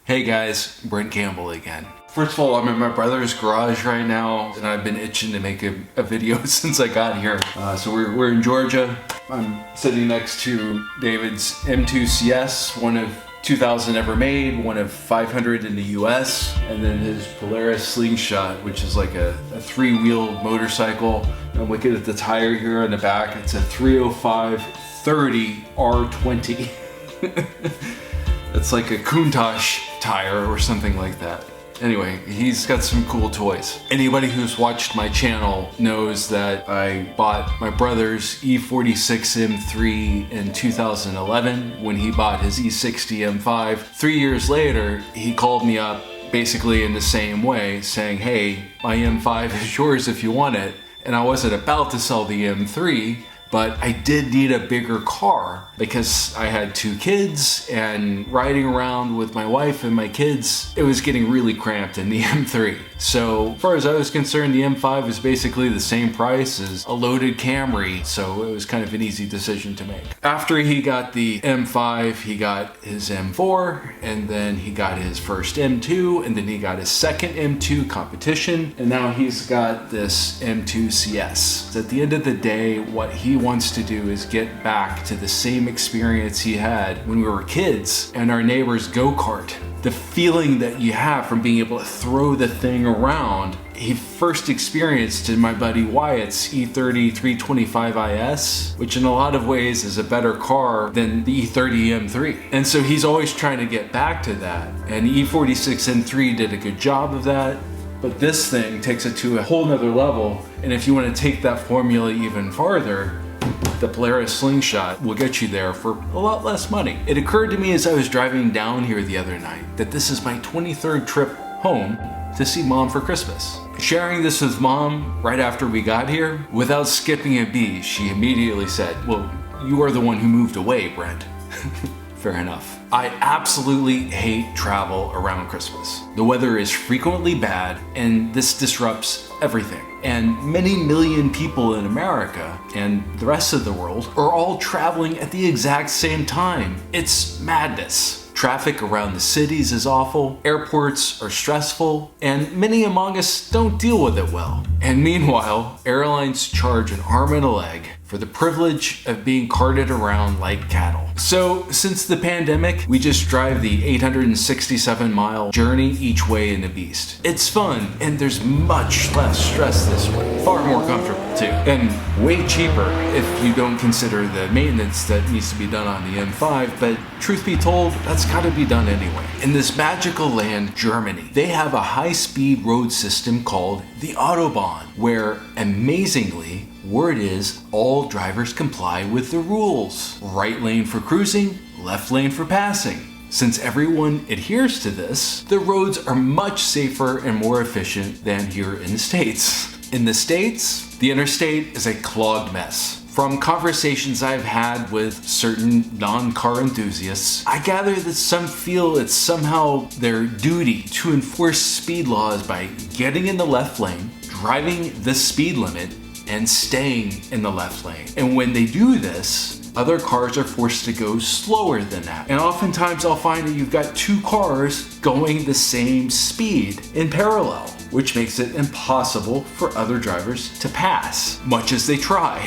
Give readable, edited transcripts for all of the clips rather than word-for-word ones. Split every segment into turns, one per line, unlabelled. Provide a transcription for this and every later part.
Hey guys, Brent Campbell again. First of all, I'm in my brother's garage right now, and I've been itching to make a video since I got here. So we're in Georgia. I'm sitting next to David's M2 CS, one of 2,000 ever made, one of 500 in the US, and then his Polaris Slingshot, which is like a three-wheel motorcycle. I'm looking at the tire here on the back. It's a 305/30 R20. It's like a Countach tire or something like that. Anyway, he's got some cool toys. Anybody who's watched my channel knows that I bought my brother's E46 M3 in 2011 when he bought his E60 M5. 3 years later, he called me up basically in the same way, saying, hey, my M5 is yours if you want it. And I wasn't about to sell the M3, but I did need a bigger car because I had 2 kids, and riding around with my wife and my kids, it was getting really cramped in the M3. So as far as I was concerned, the M5 is basically the same price as a loaded Camry, so it was kind of an easy decision to make. After he got the M5, he got his M4, and then he got his first M2, and then he got his second M2 competition, and now he's got this M2 CS. At the end of the day, what he wants to do is get back to the same experience he had when we were kids and our neighbor's go-kart. The feeling that you have from being able to throw the thing around, he first experienced in my buddy Wyatt's E30 325 IS, which in a lot of ways is a better car than the E30 M3. And so he's always trying to get back to that. And E46 M3 did a good job of that. But this thing takes it to a whole nother level. And if you want to take that formula even farther, the Polaris Slingshot will get you there for a lot less money. It occurred to me as I was driving down here the other night that this is my 23rd trip home to see Mom for Christmas. Sharing this with Mom right after we got here, without skipping a beat, she immediately said, well, you are the one who moved away, Brent. Fair enough. I absolutely hate travel around Christmas. The weather is frequently bad, and this disrupts everything. And many million people in America and the rest of the world are all traveling at the exact same time. It's madness. Traffic around the cities is awful, airports are stressful, and many among us don't deal with it well. And meanwhile, airlines charge an arm and a leg for the privilege of being carted around like cattle. So since the pandemic, we just drive the 867-mile journey each way in the beast. It's fun, and there's much less stress this way. Far more comfortable too, and way cheaper if you don't consider the maintenance that needs to be done on the M5, but truth be told, that's gotta be done anyway. In this magical land, Germany, they have a high-speed road system called the Autobahn, where amazingly, word is all drivers comply with the rules. Right lane for cruising, left lane for passing. Since everyone adheres to this, the roads are much safer and more efficient than here in the States. In the States, the interstate is a clogged mess. From conversations I've had with certain non-car enthusiasts, I gather that some feel it's somehow their duty to enforce speed laws by getting in the left lane, driving the speed limit, and staying in the left lane. And when they do this, other cars are forced to go slower than that. And oftentimes I'll find that you've got 2 cars going the same speed in parallel, which makes it impossible for other drivers to pass, much as they try.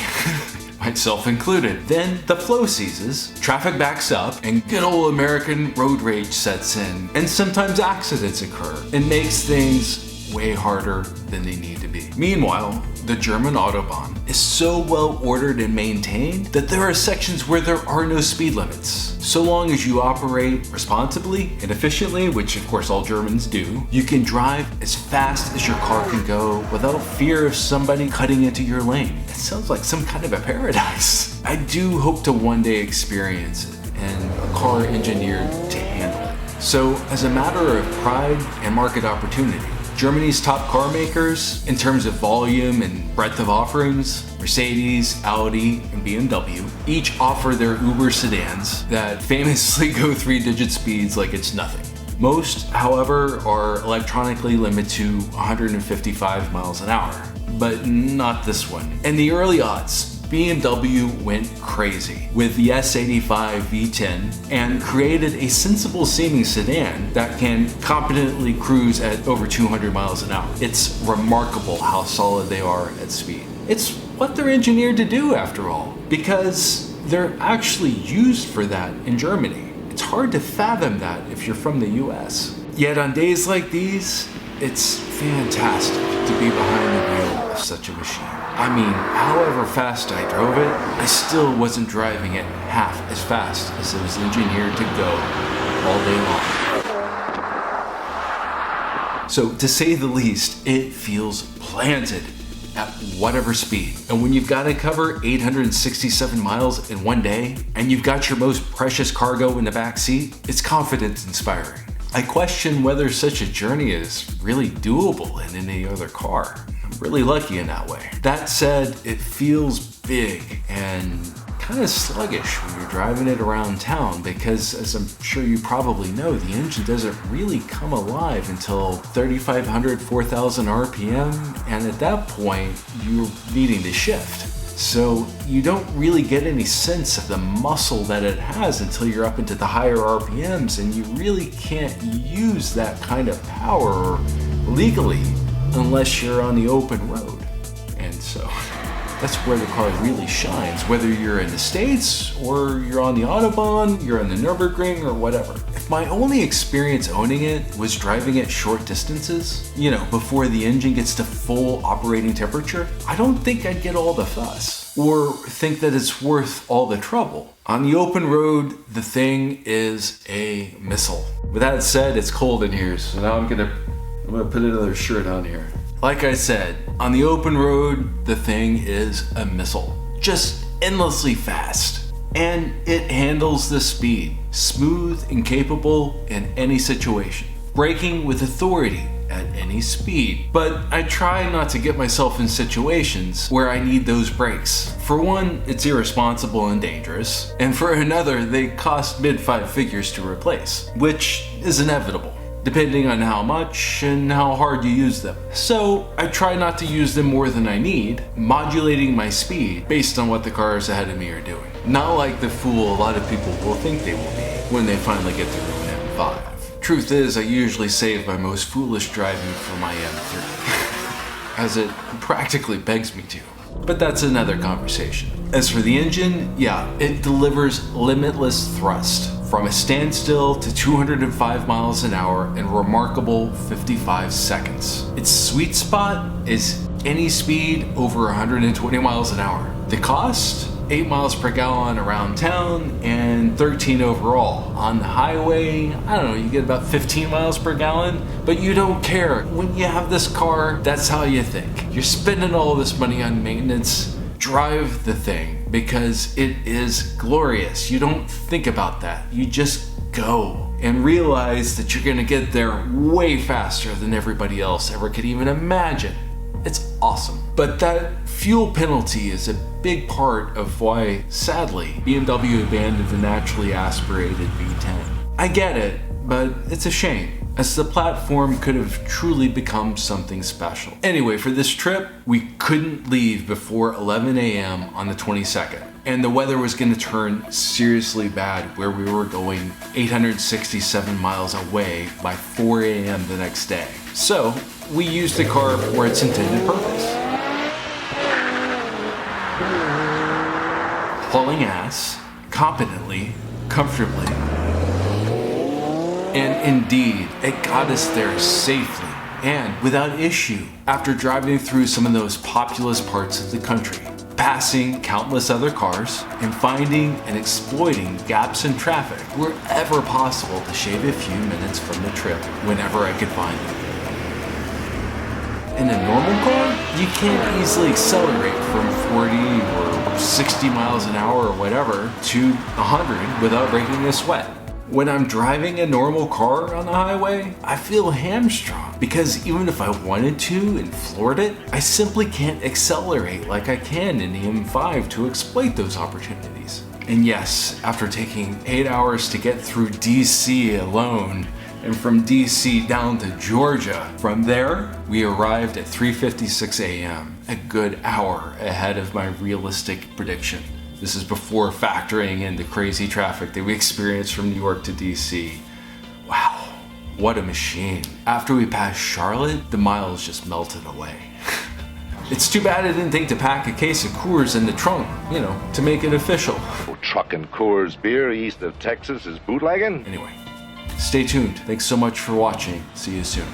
Myself included. Then the flow seizes, traffic backs up, and good old American road rage sets in. And sometimes accidents occur and makes things way harder than they need to be. Meanwhile, the German Autobahn is so well ordered and maintained that there are sections where there are no speed limits. So long as you operate responsibly and efficiently, which of course all Germans do, you can drive as fast as your car can go without fear of somebody cutting into your lane. It sounds like some kind of a paradise. I do hope to one day experience it, and a car engineered to handle it. So as a matter of pride and market opportunity, Germany's top car makers, in terms of volume and breadth of offerings, Mercedes, Audi, and BMW, each offer their Uber sedans that famously go 3-digit speeds like it's nothing. Most, however, are electronically limited to 155 miles an hour, but not this one. In the early aughts, BMW went crazy with the S85 V10 and created a sensible seeming sedan that can competently cruise at over 200 miles an hour. It's remarkable how solid they are at speed. It's what they're engineered to do after all, because they're actually used for that in Germany. It's hard to fathom that if you're from the US. Yet on days like these, it's fantastic to be behind the wheel of such a machine. I mean, however fast I drove it, I still wasn't driving it half as fast as it was engineered to go all day long. So to say the least, it feels planted at whatever speed. And when you've got to cover 867 miles in one day, and you've got your most precious cargo in the back seat, it's confidence inspiring. I question whether such a journey is really doable in any other car. I'm really lucky in that way. That said, it feels big and kind of sluggish when you're driving it around town because, as I'm sure you probably know, the engine doesn't really come alive until 3,500, 4,000 RPM, and at that point, you're needing to shift. So you don't really get any sense of the muscle that it has until you're up into the higher RPMs, and you really can't use that kind of power legally unless you're on the open road. And so that's where the car really shines, whether you're in the States or you're on the Autobahn, you're on the Nürburgring or whatever. If my only experience owning it was driving it short distances, before the engine gets to full operating temperature, I don't think I'd get all the fuss or think that it's worth all the trouble. On the open road, the thing is a missile. With that said, it's cold in here, so now I'm gonna put another shirt on here. Like I said, on the open road, the thing is a missile. Just endlessly fast. And it handles the speed, smooth and capable in any situation. Braking with authority at any speed. But I try not to get myself in situations where I need those brakes. For one, it's irresponsible and dangerous. And for another, they cost mid-5 figures to replace, which is inevitable, depending on how much and how hard you use them. So I try not to use them more than I need, modulating my speed based on what the cars ahead of me are doing. Not like the fool a lot of people will think they will be when they finally get their own M5. Truth is, I usually save my most foolish driving for my M3, as it practically begs me to. But that's another conversation. As for the engine, it delivers limitless thrust, from a standstill to 205 miles an hour in remarkable 55 seconds. Its sweet spot is any speed over 120 miles an hour. The cost? 8 miles per gallon around town and 13 overall. On the highway, I don't know, you get about 15 miles per gallon, but you don't care. When you have this car, that's how you think. You're spending all this money on maintenance. Drive the thing, because it is glorious. You don't think about that. You just go and realize that you're gonna get there way faster than everybody else ever could even imagine. It's awesome. But that fuel penalty is a big part of why, sadly, BMW abandoned the naturally aspirated V10. I get it, but it's a shame, as the platform could have truly become something special. Anyway, for this trip, we couldn't leave before 11 a.m. on the 22nd. And the weather was going to turn seriously bad where we were going 867 miles away by 4 a.m. the next day. So we used the car for its intended purpose. Hauling ass, competently, comfortably. And indeed, it got us there safely and without issue after driving through some of those populous parts of the country, passing countless other cars, and finding and exploiting gaps in traffic wherever possible to shave a few minutes from the trip whenever I could find them. In a normal car, you can't easily accelerate from 40 or 60 miles an hour or whatever to 100 without breaking a sweat. When I'm driving a normal car on the highway, I feel hamstrung because even if I wanted to and floored it, I simply can't accelerate like I can in the M5 to exploit those opportunities. And yes, after taking 8 hours to get through DC alone, and from DC down to Georgia. From there, we arrived at 3:56 a.m., a good hour ahead of my realistic prediction. This is before factoring in the crazy traffic that we experienced from New York to DC. Wow, what a machine. After we passed Charlotte, the miles just melted away. It's too bad I didn't think to pack a case of Coors in the trunk, you know, to make it official.
Trucking Coors beer east of Texas is bootlegging?
Anyway, stay tuned. Thanks so much for watching. See you soon.